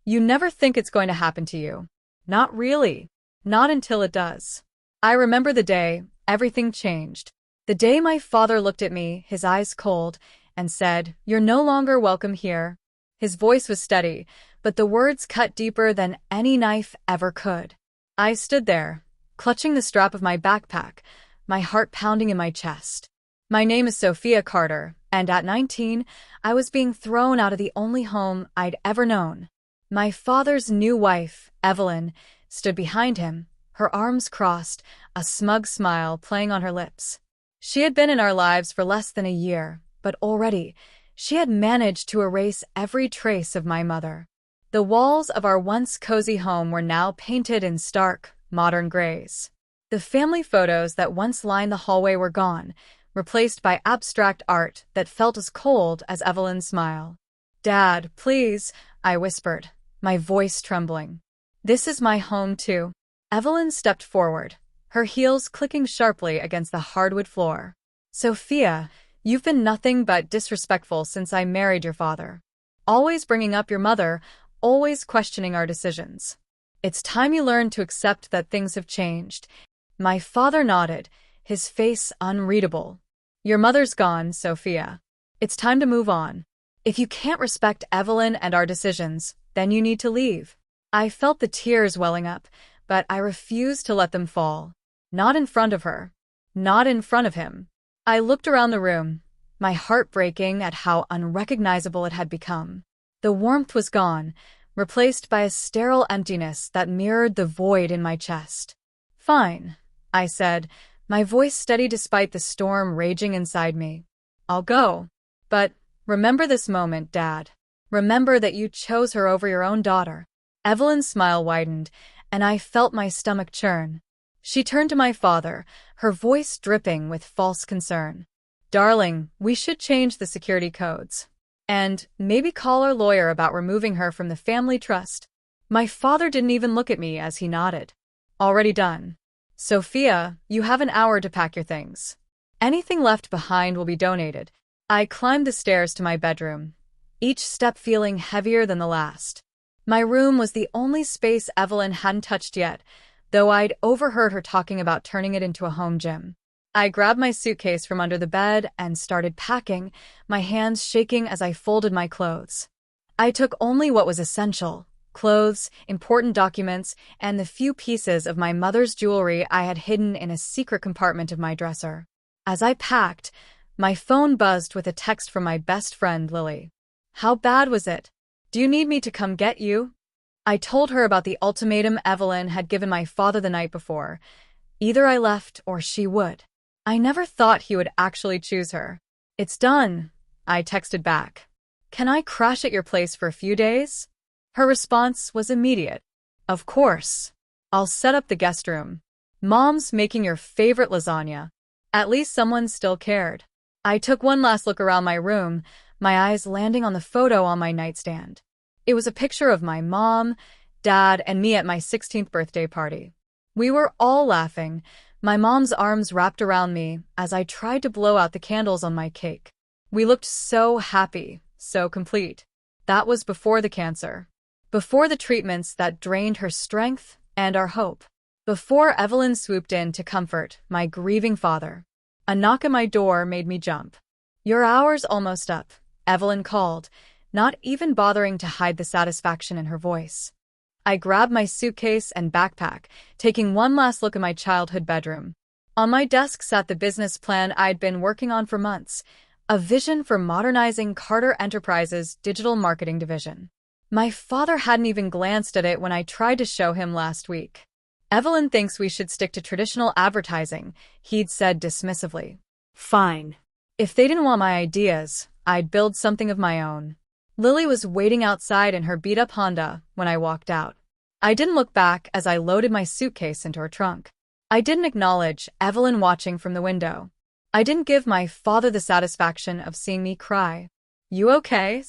You never think it's going to happen to you. Not really. Not until it does. I remember the day everything changed. The day my father looked at me, his eyes cold, and said, "You're no longer welcome here." His voice was steady, but the words cut deeper than any knife ever could. I stood there, clutching the strap of my backpack, my heart pounding in my chest. My name is Sophia Carter, and at 19, I was being thrown out of the only home I'd ever known. My father's new wife, Evelyn, stood behind him, her arms crossed, a smug smile playing on her lips. She had been in our lives for less than a year, but already, she had managed to erase every trace of my mother. The walls of our once cozy home were now painted in stark, modern grays. The family photos that once lined the hallway were gone, replaced by abstract art that felt as cold as Evelyn's smile. "Dad, please," I whispered, my voice trembling. "This is my home too." Evelyn stepped forward, her heels clicking sharply against the hardwood floor. "Sophia, you've been nothing but disrespectful since I married your father. Always bringing up your mother, always questioning our decisions. It's time you learned to accept that things have changed." My father nodded, his face unreadable. "Your mother's gone, Sophia. It's time to move on. If you can't respect Evelyn and our decisions, then you need to leave." I felt the tears welling up, but I refused to let them fall. Not in front of her. Not in front of him. I looked around the room, my heart breaking at how unrecognizable it had become. The warmth was gone, replaced by a sterile emptiness that mirrored the void in my chest. "Fine," I said, my voice steady despite the storm raging inside me. "I'll go. But remember this moment, Dad. Remember that you chose her over your own daughter." Evelyn's smile widened, and I felt my stomach churn. She turned to my father, her voice dripping with false concern. "Darling, we should change the security codes. And maybe call our lawyer about removing her from the family trust." My father didn't even look at me as he nodded. "Already done. Sophia, you have an hour to pack your things. Anything left behind will be donated." I climbed the stairs to my bedroom, each step feeling heavier than the last. My room was the only space Evelyn hadn't touched yet, though I'd overheard her talking about turning it into a home gym. I grabbed my suitcase from under the bed and started packing, my hands shaking as I folded my clothes. I took only what was essential: clothes, important documents, and the few pieces of my mother's jewelry I had hidden in a secret compartment of my dresser. As I packed, my phone buzzed with a text from my best friend, Lily. "How bad was it? Do you need me to come get you?" I told her about the ultimatum Evelyn had given my father the night before. Either I left or she would. I never thought he would actually choose her. "It's done," I texted back. "Can I crash at your place for a few days?" Her response was immediate. "Of course. I'll set up the guest room. Mom's making your favorite lasagna." At least someone still cared. I took one last look around my room, my eyes landing on the photo on my nightstand. It was a picture of my mom, dad, and me at my 16th birthday party. We were all laughing, my mom's arms wrapped around me as I tried to blow out the candles on my cake. We looked so happy, so complete. That was before the cancer. Before the treatments that drained her strength and our hope. Before Evelyn swooped in to comfort my grieving father. A knock at my door made me jump. "Your hour's almost up," Evelyn called, not even bothering to hide the satisfaction in her voice. I grabbed my suitcase and backpack, taking one last look at my childhood bedroom. On my desk sat the business plan I'd been working on for months, a vision for modernizing Carter Enterprises' digital marketing division. My father hadn't even glanced at it when I tried to show him last week. "Evelyn thinks we should stick to traditional advertising," he'd said dismissively. Fine. If they didn't want my ideas, I'd build something of my own. Lily was waiting outside in her beat-up Honda when I walked out. I didn't look back as I loaded my suitcase into her trunk. I didn't acknowledge Evelyn watching from the window. I didn't give my father the satisfaction of seeing me cry. "You okay?"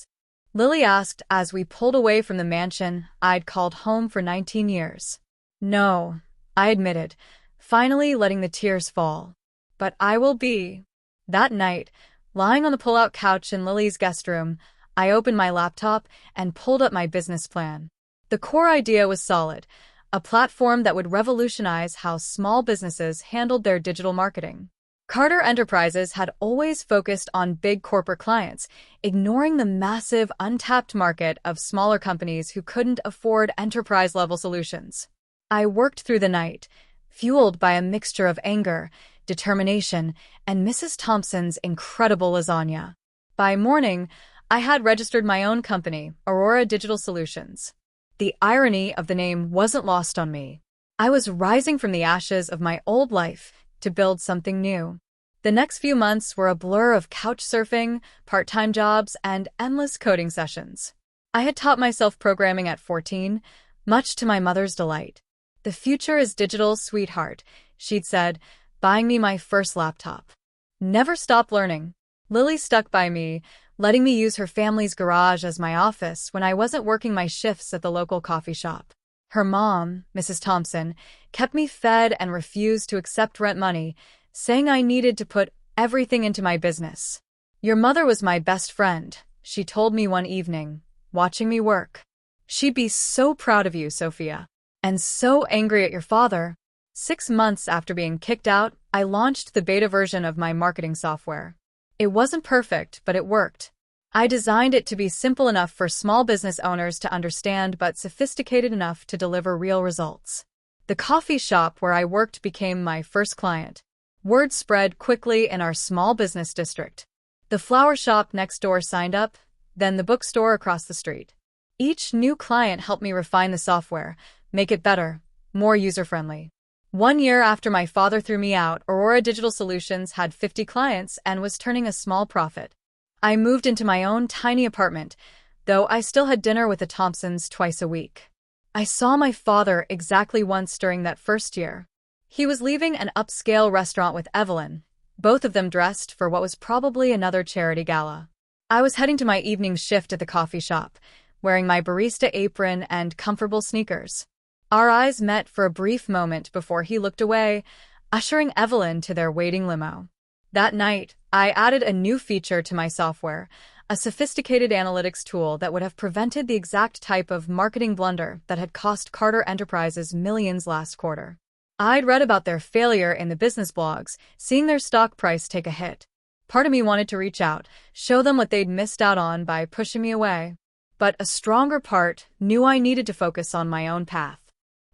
Lily asked as we pulled away from the mansion I'd called home for 19 years. "No," I admitted, finally letting the tears fall. "But I will be." That night, lying on the pull-out couch in Lily's guest room, I opened my laptop and pulled up my business plan. The core idea was solid, a platform that would revolutionize how small businesses handled their digital marketing. Carter Enterprises had always focused on big corporate clients, ignoring the massive, untapped market of smaller companies who couldn't afford enterprise-level solutions. I worked through the night, fueled by a mixture of anger, determination, and Mrs. Thompson's incredible lasagna. By morning, I had registered my own company, Aurora Digital Solutions. The irony of the name wasn't lost on me. I was rising from the ashes of my old life to build something new. The next few months were a blur of couch surfing, part-time jobs, and endless coding sessions. I had taught myself programming at 14, much to my mother's delight. "The future is digital, sweetheart," she'd said, buying me my first laptop. Never stopped learning. Lily stuck by me, letting me use her family's garage as my office when I wasn't working my shifts at the local coffee shop. Her mom, Mrs. Thompson, kept me fed and refused to accept rent money, saying I needed to put everything into my business. "Your mother was my best friend," she told me one evening, watching me work. "She'd be so proud of you, Sophia. And so angry at your father." 6 months after being kicked out, I launched the beta version of my marketing software. It wasn't perfect, but it worked. I designed it to be simple enough for small business owners to understand but sophisticated enough to deliver real results. The coffee shop where I worked became my first client. Word spread quickly in our small business district. The flower shop next door signed up, then the bookstore across the street. Each new client helped me refine the software, make it better, more user-friendly. 1 year after my father threw me out, Aurora Digital Solutions had 50 clients and was turning a small profit. I moved into my own tiny apartment, though I still had dinner with the Thompsons twice a week. I saw my father exactly once during that first year. He was leaving an upscale restaurant with Evelyn, both of them dressed for what was probably another charity gala. I was heading to my evening shift at the coffee shop, wearing my barista apron and comfortable sneakers. Our eyes met for a brief moment before he looked away, ushering Evelyn to their waiting limo. That night, I added a new feature to my software, a sophisticated analytics tool that would have prevented the exact type of marketing blunder that had cost Carter Enterprises millions last quarter. I'd read about their failure in the business blogs, seeing their stock price take a hit. Part of me wanted to reach out, show them what they'd missed out on by pushing me away. But a stronger part knew I needed to focus on my own path.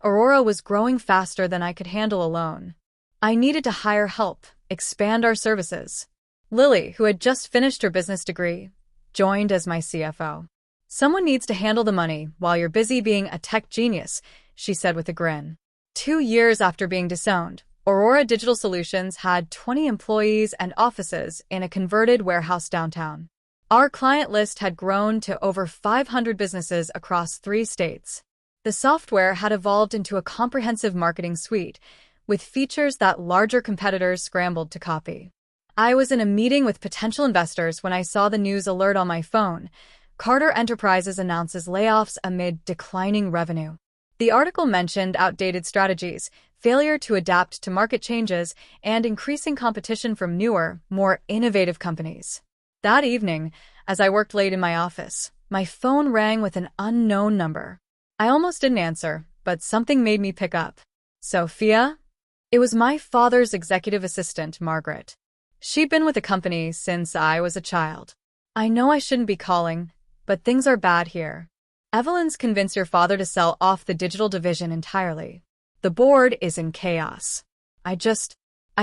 Aurora was growing faster than I could handle alone. I needed to hire help, expand our services. Lily, who had just finished her business degree, joined as my CFO. "Someone needs to handle the money while you're busy being a tech genius," she said with a grin. 2 years after being disowned, Aurora Digital Solutions had 20 employees and offices in a converted warehouse downtown. Our client list had grown to over 500 businesses across 3 states. The software had evolved into a comprehensive marketing suite, with features that larger competitors scrambled to copy. I was in a meeting with potential investors when I saw the news alert on my phone. Carter Enterprises announces layoffs amid declining revenue. The article mentioned outdated strategies, failure to adapt to market changes, and increasing competition from newer, more innovative companies. That evening, as I worked late in my office, my phone rang with an unknown number. I almost didn't answer, but something made me pick up. "Sophia?" It was my father's executive assistant, Margaret. She'd been with the company since I was a child. "I know I shouldn't be calling, but things are bad here. Evelyn's convinced your father to sell off the digital division entirely. The board is in chaos. I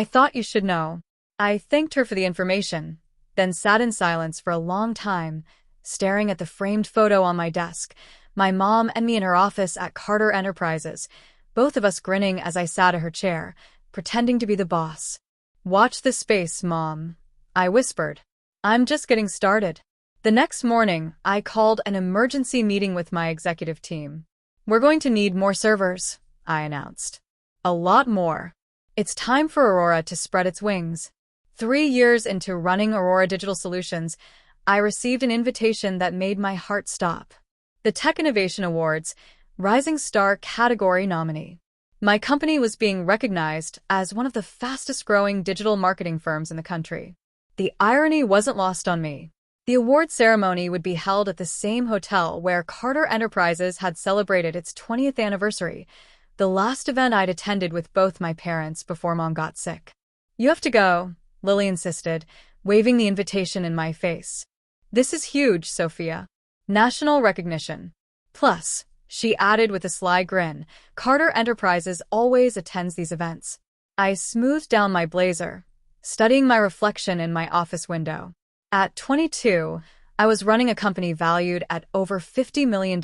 thought you should know." I thanked her for the information, then sat in silence for a long time, staring at the framed photo on my desk, my mom and me in her office at Carter Enterprises, both of us grinning as I sat at her chair, pretending to be the boss. "Watch this space, Mom," I whispered. "I'm just getting started." The next morning, I called an emergency meeting with my executive team. "We're going to need more servers," I announced. "A lot more. It's time for Aurora to spread its wings." 3 years into running Aurora Digital Solutions, I received an invitation that made my heart stop. The Tech Innovation Awards, Rising Star category nominee. My company was being recognized as one of the fastest-growing digital marketing firms in the country. The irony wasn't lost on me. The award ceremony would be held at the same hotel where Carter Enterprises had celebrated its 20th anniversary, the last event I'd attended with both my parents before Mom got sick. "You have to go," Lily insisted, waving the invitation in my face. "This is huge, Sophia. National recognition. Plus," she added with a sly grin, "Carter Enterprises always attends these events." I smoothed down my blazer, studying my reflection in my office window. At 22, I was running a company valued at over $50 million.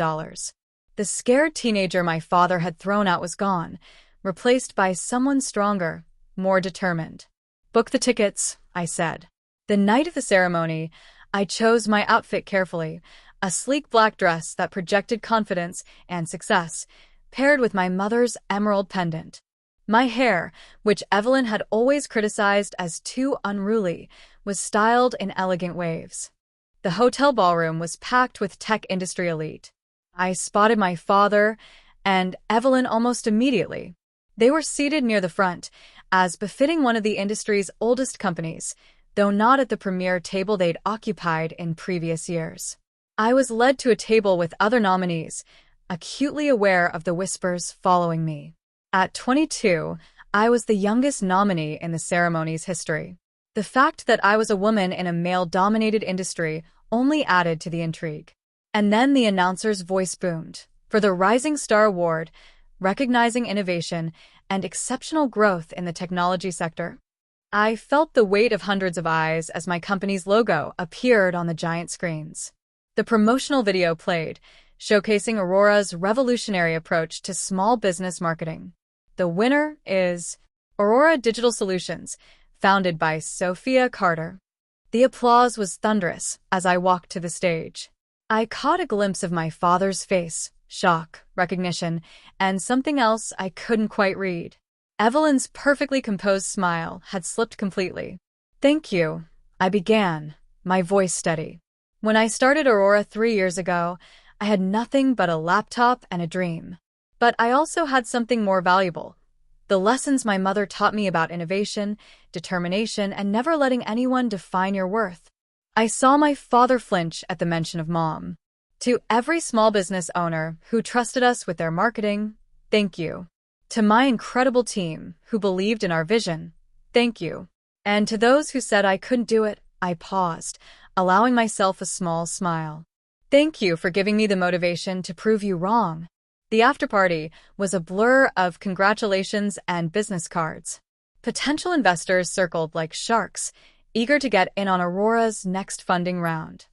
The scared teenager my father had thrown out was gone, replaced by someone stronger, more determined. "Book the tickets," I said. The night of the ceremony, I chose my outfit carefully, a sleek black dress that projected confidence and success, paired with my mother's emerald pendant. My hair, which Evelyn had always criticized as too unruly, was styled in elegant waves. The hotel ballroom was packed with tech industry elite. I spotted my father and Evelyn almost immediately. They were seated near the front, as befitting one of the industry's oldest companies, though not at the premier table they'd occupied in previous years. I was led to a table with other nominees, acutely aware of the whispers following me. At 22, I was the youngest nominee in the ceremony's history. The fact that I was a woman in a male-dominated industry only added to the intrigue. And then the announcer's voice boomed. For the Rising Star Award, recognizing innovation and exceptional growth in the technology sector. I felt the weight of hundreds of eyes as my company's logo appeared on the giant screens. The promotional video played, showcasing Aurora's revolutionary approach to small business marketing. The winner is Aurora Digital Solutions, founded by Sophia Carter. The applause was thunderous as I walked to the stage. I caught a glimpse of my father's face, shock, recognition, and something else I couldn't quite read. Evelyn's perfectly composed smile had slipped completely. "Thank you," I began, my voice steady. "When I started Aurora 3 years ago, I had nothing but a laptop and a dream. But I also had something more valuable. The lessons my mother taught me about innovation, determination, and never letting anyone define your worth." I saw my father flinch at the mention of Mom. "To every small business owner who trusted us with their marketing, thank you. To my incredible team who believed in our vision, thank you. And to those who said I couldn't do it," I paused, allowing myself a small smile. "Thank you for giving me the motivation to prove you wrong." The afterparty was a blur of congratulations and business cards. Potential investors circled like sharks, eager to get in on Aurora's next funding round.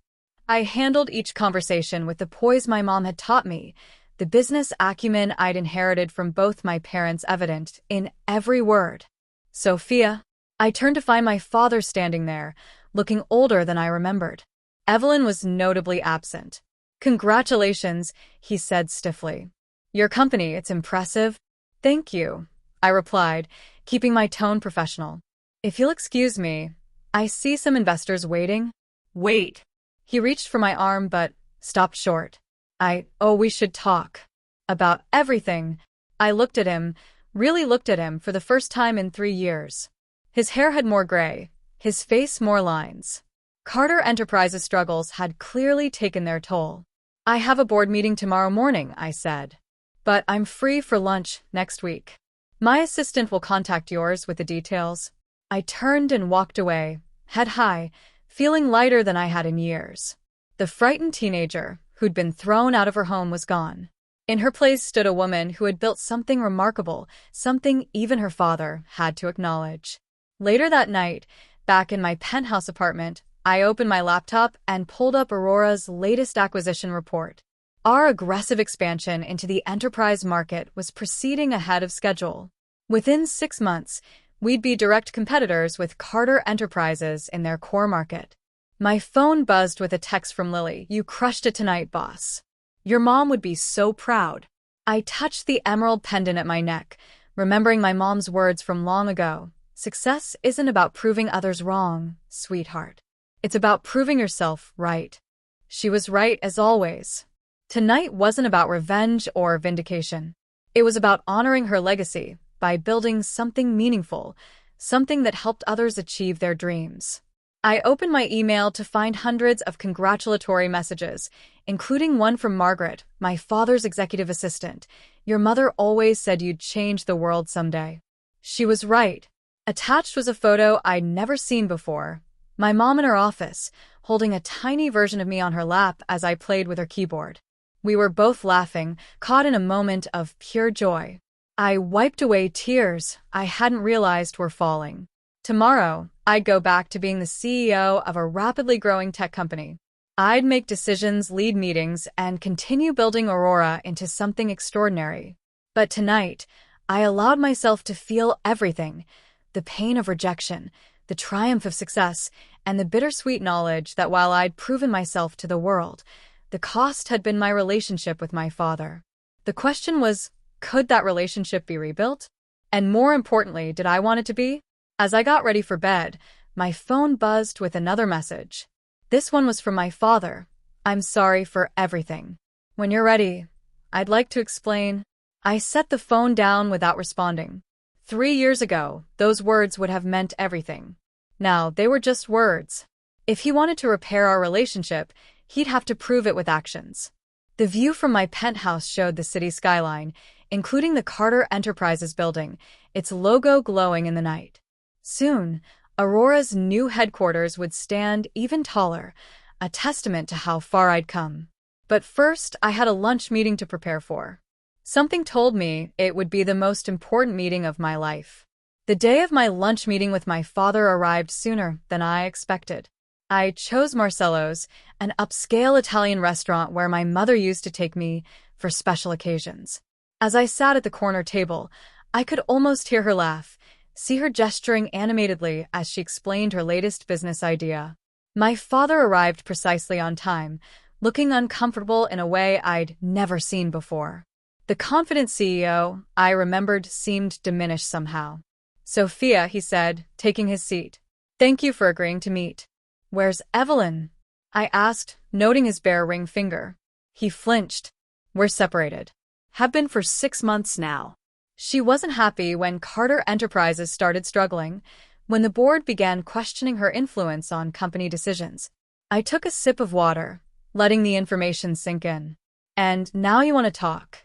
I handled each conversation with the poise my mom had taught me, the business acumen I'd inherited from both my parents evident in every word. "Sophia." I turned to find my father standing there, looking older than I remembered. Evelyn was notably absent. "Congratulations," he said stiffly. "Your company, it's impressive." "Thank you," I replied, keeping my tone professional. "If you'll excuse me, I see some investors waiting." "Wait." He reached for my arm but stopped short. We should talk." "About everything." I looked at him, really looked at him for the first time in 3 years. His hair had more gray, his face more lines. Carter Enterprises' struggles had clearly taken their toll. "I have a board meeting tomorrow morning," I said. "But I'm free for lunch next week. My assistant will contact yours with the details." I turned and walked away, head high, feeling lighter than I had in years. The frightened teenager who'd been thrown out of her home was gone. In her place stood a woman who had built something remarkable, something even her father had to acknowledge. Later that night, back in my penthouse apartment, I opened my laptop and pulled up Aurora's latest acquisition report. Our aggressive expansion into the enterprise market was proceeding ahead of schedule. Within 6 months, we'd be direct competitors with Carter Enterprises in their core market. My phone buzzed with a text from Lily. "You crushed it tonight, boss. Your mom would be so proud." I touched the emerald pendant at my neck, remembering my mom's words from long ago. "Success isn't about proving others wrong, sweetheart. It's about proving yourself right." She was right as always. Tonight wasn't about revenge or vindication. It was about honoring her legacy by building something meaningful, something that helped others achieve their dreams. I opened my email to find hundreds of congratulatory messages, including one from Margaret, my father's executive assistant. Your mother always said you'd change the world someday. She was right. Attached was a photo I'd never seen before. My mom in her office, holding a tiny version of me on her lap as I played with her keyboard. We were both laughing, caught in a moment of pure joy. I wiped away tears I hadn't realized were falling. Tomorrow, I'd go back to being the CEO of a rapidly growing tech company. I'd make decisions, lead meetings, and continue building Aurora into something extraordinary. But tonight, I allowed myself to feel everything: the pain of rejection, the triumph of success, and the bittersweet knowledge that while I'd proven myself to the world, the cost had been my relationship with my father. The question was, could that relationship be rebuilt? And more importantly, did I want it to be? As I got ready for bed, my phone buzzed with another message. This one was from my father. I'm sorry for everything. When you're ready, I'd like to explain. I set the phone down without responding. 3 years ago, those words would have meant everything. Now, they were just words. If he wanted to repair our relationship, he'd have to prove it with actions. The view from my penthouse showed the city skyline, including the Carter Enterprises building, its logo glowing in the night. Soon, Aurora's new headquarters would stand even taller, a testament to how far I'd come. But first, I had a lunch meeting to prepare for. Something told me it would be the most important meeting of my life. The day of my lunch meeting with my father arrived sooner than I expected. I chose Marcello's, an upscale Italian restaurant where my mother used to take me for special occasions. As I sat at the corner table, I could almost hear her laugh, see her gesturing animatedly as she explained her latest business idea. My father arrived precisely on time, looking uncomfortable in a way I'd never seen before. The confident CEO, I remembered, seemed diminished somehow. Sophia, he said, taking his seat. Thank you for agreeing to meet. Where's Evelyn? I asked, noting his bare ring finger. He flinched. We're separated. Have been for 6 months now. She wasn't happy when Carter Enterprises started struggling, when the board began questioning her influence on company decisions. I took a sip of water, letting the information sink in. And now you want to talk.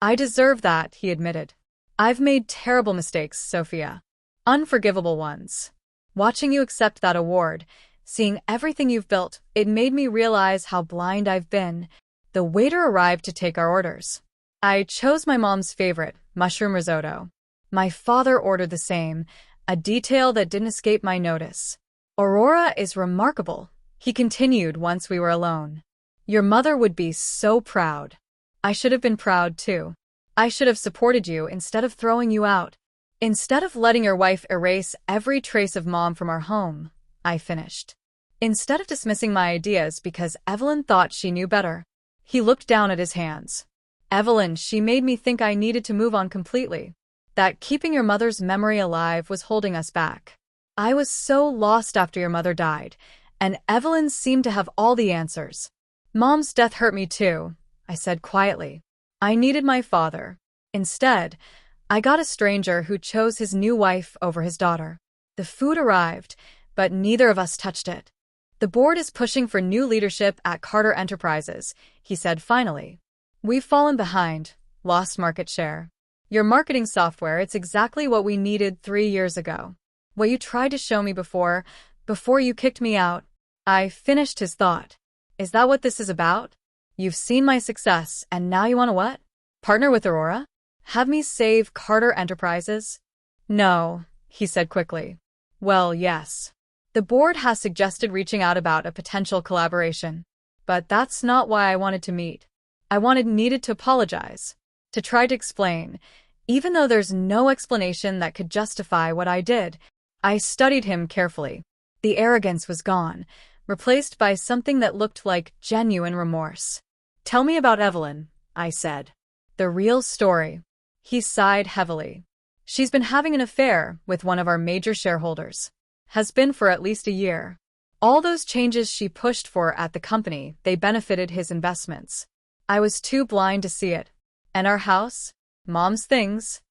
I deserve that, he admitted. I've made terrible mistakes, Sophia. Unforgivable ones. Watching you accept that award, seeing everything you've built, it made me realize how blind I've been. The waiter arrived to take our orders. I chose my mom's favorite, mushroom risotto. My father ordered the same, a detail that didn't escape my notice. Aurora is remarkable, he continued once we were alone. Your mother would be so proud. I should have been proud too. I should have supported you instead of throwing you out. Instead of letting your wife erase every trace of mom from our home, I finished. Instead of dismissing my ideas because Evelyn thought she knew better. He looked down at his hands. Evelyn, she made me think I needed to move on completely. That keeping your mother's memory alive was holding us back. I was so lost after your mother died, and Evelyn seemed to have all the answers. Mom's death hurt me too, I said quietly. I needed my father. Instead, I got a stranger who chose his new wife over his daughter. The food arrived, but neither of us touched it. The board is pushing for new leadership at Carter Enterprises, he said finally. We've fallen behind, lost market share. Your marketing software, it's exactly what we needed 3 years ago. What you tried to show me before you kicked me out. I finished his thought. Is that what this is about? You've seen my success, and now you want to what? Partner with Aurora? Have me save Carter Enterprises? No, he said quickly. Well, yes. The board has suggested reaching out about a potential collaboration. But that's not why I wanted to meet. I needed to apologize. To try to explain. Even though there's no explanation that could justify what I did, I studied him carefully. The arrogance was gone, replaced by something that looked like genuine remorse. Tell me about Evelyn, I said. The real story. He sighed heavily. She's been having an affair with one of our major shareholders. Has been for at least a year. All those changes she pushed for at the company, they benefited his investments. I was too blind to see it. And our house? Mom's things?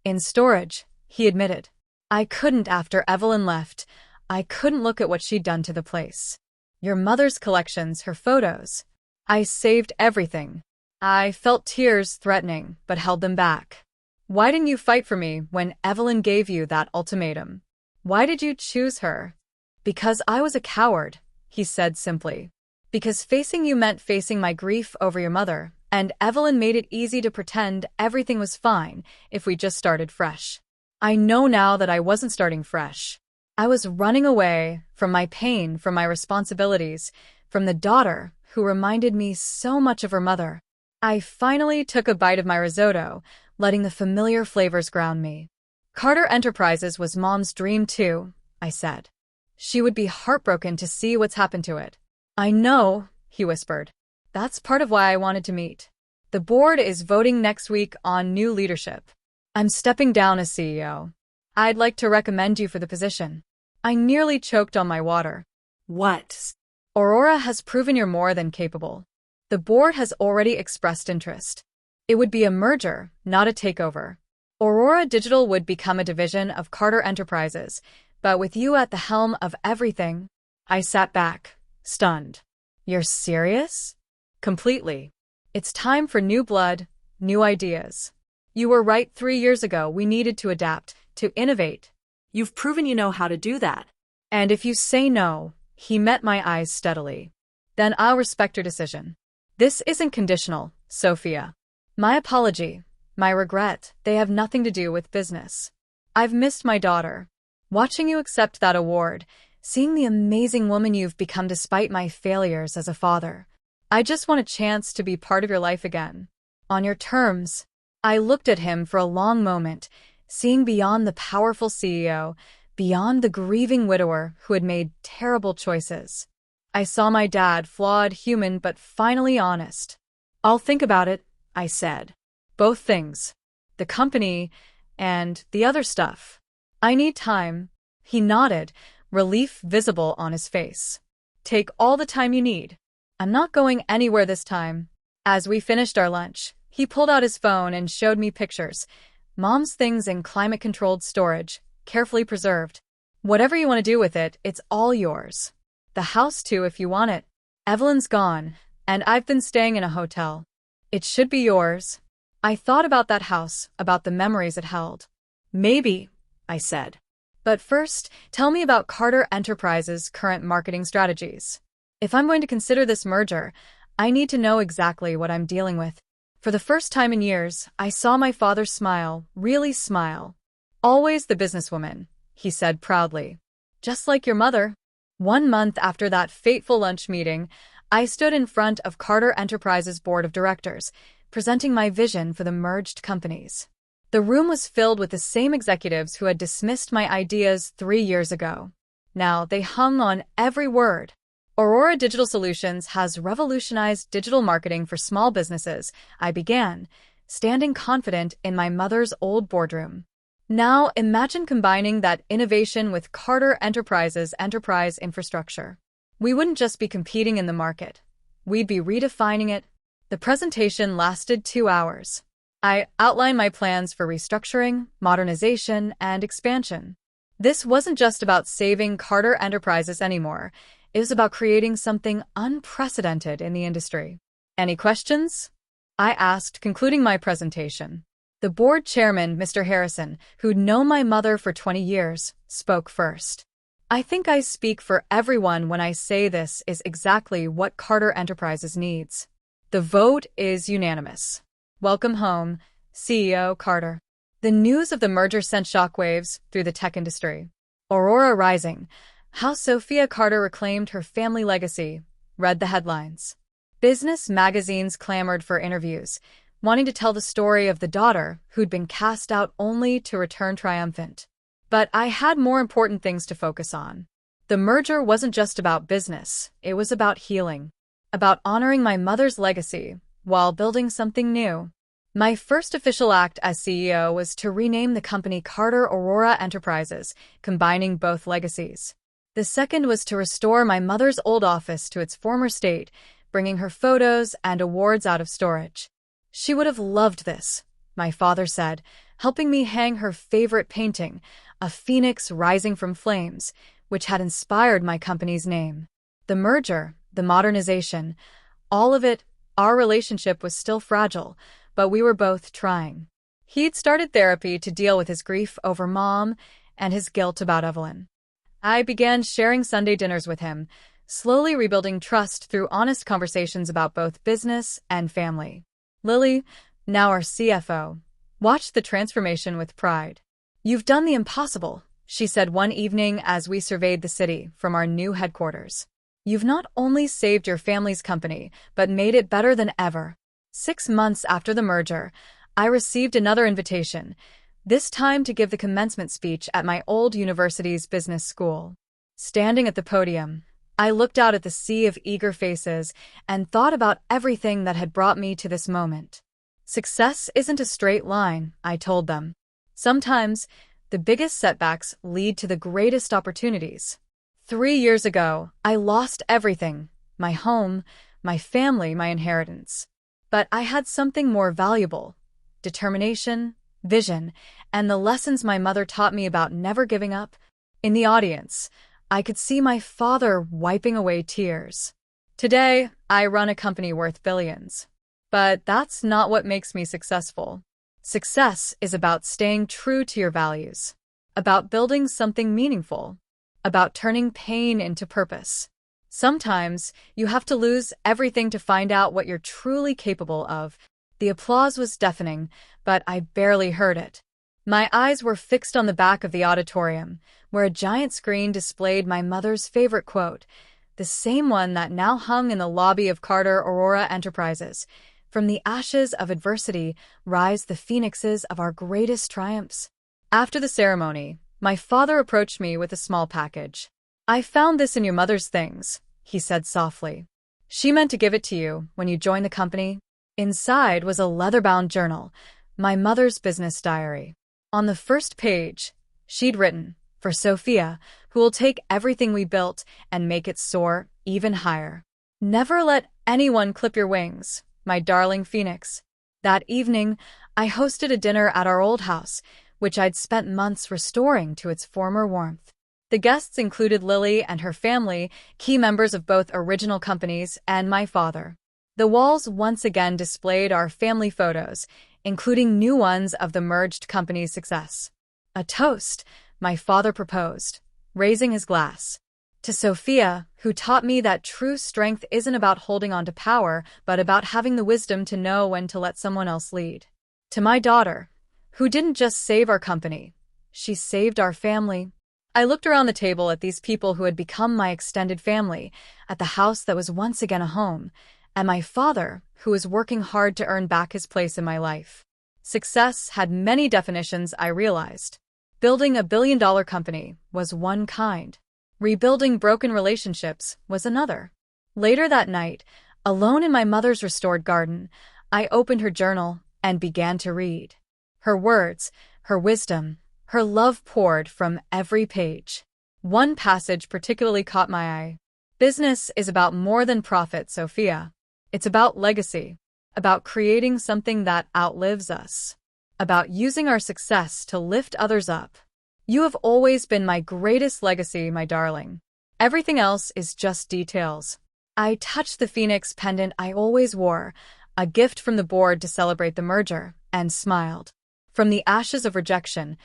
In storage, he admitted. I couldn't after Evelyn left. I couldn't look at what she'd done to the place. Your mother's collections, her photos. I saved everything. I felt tears threatening, but held them back. Why didn't you fight for me when Evelyn gave you that ultimatum? Why did you choose her? Because I was a coward, he said simply. Because facing you meant facing my grief over your mother, and Evelyn made it easy to pretend everything was fine if we just started fresh. I know now that I wasn't starting fresh. I was running away from my pain, from my responsibilities, from the daughter who reminded me so much of her mother. I finally took a bite of my risotto, letting the familiar flavors ground me. Carter Enterprises was Mom's dream too, I said. She would be heartbroken to see what's happened to it. I know, he whispered. That's part of why I wanted to meet. The board is voting next week on new leadership. I'm stepping down as CEO. I'd like to recommend you for the position. I nearly choked on my water. What? Aurora has proven you're more than capable. The board has already expressed interest. It would be a merger, not a takeover. Aurora Digital would become a division of Carter Enterprises, but with you at the helm of everything. I sat back, stunned. You're serious? Completely. It's time for new blood, new ideas. You were right 3 years ago. We needed to adapt, to innovate. You've proven you know how to do that. And if you say no, he met my eyes steadily. Then I'll respect your decision. This isn't conditional, Sophia. My apology, my regret, they have nothing to do with business. I've missed my daughter. Watching you accept that award, seeing the amazing woman you've become despite my failures as a father. I just want a chance to be part of your life again. On your terms. I looked at him for a long moment, seeing beyond the powerful CEO, beyond the grieving widower who had made terrible choices. I saw my dad, flawed, human, but finally honest. I'll think about it, I said. Both things. The company and the other stuff. I need time. He nodded, relief visible on his face. Take all the time you need. I'm not going anywhere this time. As we finished our lunch, he pulled out his phone and showed me pictures. Mom's things in climate-controlled storage, carefully preserved. Whatever you want to do with it, it's all yours. The house too if you want it. Evelyn's gone, and I've been staying in a hotel. It should be yours. I thought about that house, about the memories it held. Maybe, I said. But first, tell me about Carter Enterprises' current marketing strategies. If I'm going to consider this merger, I need to know exactly what I'm dealing with. For the first time in years, I saw my father smile, really smile. Always the businesswoman, he said proudly. Just like your mother. 1 month after that fateful lunch meeting, I stood in front of Carter Enterprises' board of directors, presenting my vision for the merged companies. The room was filled with the same executives who had dismissed my ideas 3 years ago. Now they hung on every word. Aurora Digital Solutions has revolutionized digital marketing for small businesses, I began, standing confident in my mother's old boardroom. Now imagine combining that innovation with Carter Enterprises' enterprise infrastructure. We wouldn't just be competing in the market. We'd be redefining it. The presentation lasted 2 hours. I outlined my plans for restructuring, modernization, and expansion. This wasn't just about saving Carter Enterprises anymore. It was about creating something unprecedented in the industry. Any questions? I asked, concluding my presentation. The board chairman, Mr. Harrison, who'd known my mother for 20 years, spoke first. I think I speak for everyone when I say this is exactly what Carter Enterprises needs. The vote is unanimous. Welcome home, CEO Carter. The news of the merger sent shockwaves through the tech industry. Aurora Rising. How Sophia Carter reclaimed her family legacy, read the headlines. Business magazines clamored for interviews, wanting to tell the story of the daughter who'd been cast out only to return triumphant. But I had more important things to focus on. The merger wasn't just about business, it was about healing, about honoring my mother's legacy while building something new. My first official act as CEO was to rename the company Carter Aurora Enterprises, combining both legacies. The second was to restore my mother's old office to its former state, bringing her photos and awards out of storage. She would have loved this, my father said, helping me hang her favorite painting, a phoenix rising from flames, which had inspired my company's name. The merger, the modernization, all of it, our relationship was still fragile, but we were both trying. He'd started therapy to deal with his grief over Mom and his guilt about Evelyn. I began sharing Sunday dinners with him, slowly rebuilding trust through honest conversations about both business and family. Lily, now our CFO, watched the transformation with pride. "You've done the impossible," she said one evening as we surveyed the city from our new headquarters. "You've not only saved your family's company, but made it better than ever." 6 months after the merger, I received another invitation, this time to give the commencement speech at my old university's business school. Standing at the podium, I looked out at the sea of eager faces and thought about everything that had brought me to this moment. Success isn't a straight line, I told them. Sometimes, the biggest setbacks lead to the greatest opportunities. 3 years ago, I lost everything, my home, my family, my inheritance. But I had something more valuable: determination, vision, and the lessons my mother taught me about never giving up. In the audience, I could see my father wiping away tears. Today, I run a company worth billions. But that's not what makes me successful. Success is about staying true to your values, about building something meaningful, about turning pain into purpose. Sometimes, you have to lose everything to find out what you're truly capable of. The applause was deafening, but I barely heard it. My eyes were fixed on the back of the auditorium, where a giant screen displayed my mother's favorite quote, the same one that now hung in the lobby of Carter Aurora Enterprises. "From the ashes of adversity rise the phoenixes of our greatest triumphs." After the ceremony, my father approached me with a small package. "I found this in your mother's things," he said softly. "She meant to give it to you when you joined the company." Inside was a leather-bound journal, my mother's business diary. On the first page, she'd written, "For Sophia, who will take everything we built and make it soar even higher. Never let anyone clip your wings, my darling phoenix." That evening, I hosted a dinner at our old house, which I'd spent months restoring to its former warmth. The guests included Lily and her family, key members of both original companies, and my father. The walls once again displayed our family photos, including new ones of the merged company's success. "A toast," my father proposed, raising his glass. "To Sophia, who taught me that true strength isn't about holding on to power, but about having the wisdom to know when to let someone else lead. To my daughter, who didn't just save our company, she saved our family." I looked around the table at these people who had become my extended family, at the house that was once again a home, and my father, who was working hard to earn back his place in my life. Success had many definitions, I realized. Building a billion-dollar company was one kind. Rebuilding broken relationships was another. Later that night, alone in my mother's restored garden, I opened her journal and began to read. Her words, her wisdom, her love poured from every page. One passage particularly caught my eye. "Business is about more than profit, Sophia. It's about legacy, about creating something that outlives us, about using our success to lift others up. You have always been my greatest legacy, my darling. Everything else is just details." I touched the Phoenix pendant I always wore, a gift from the board to celebrate the merger, and smiled. From the ashes of rejection,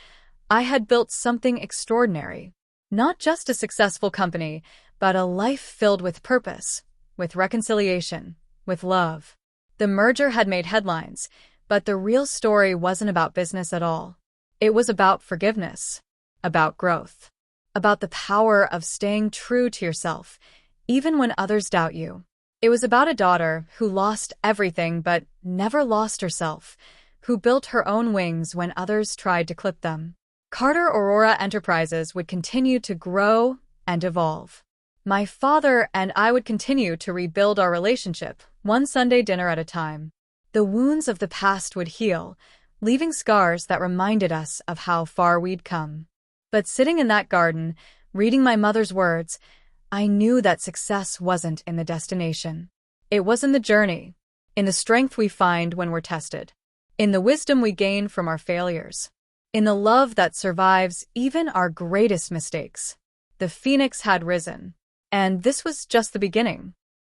I had built something extraordinary. Not just a successful company, but a life filled with purpose, with reconciliation, with love. The merger had made headlines, but the real story wasn't about business at all. It was about forgiveness, about growth, about the power of staying true to yourself, even when others doubt you. It was about a daughter who lost everything but never lost herself, who built her own wings when others tried to clip them. Carter Aurora Enterprises would continue to grow and evolve. My father and I would continue to rebuild our relationship, one Sunday dinner at a time. The wounds of the past would heal, leaving scars that reminded us of how far we'd come. But sitting in that garden, reading my mother's words, I knew that success wasn't in the destination. It was in the journey, in the strength we find when we're tested, in the wisdom we gain from our failures, in the love that survives even our greatest mistakes. The phoenix had risen. And this was just the beginning.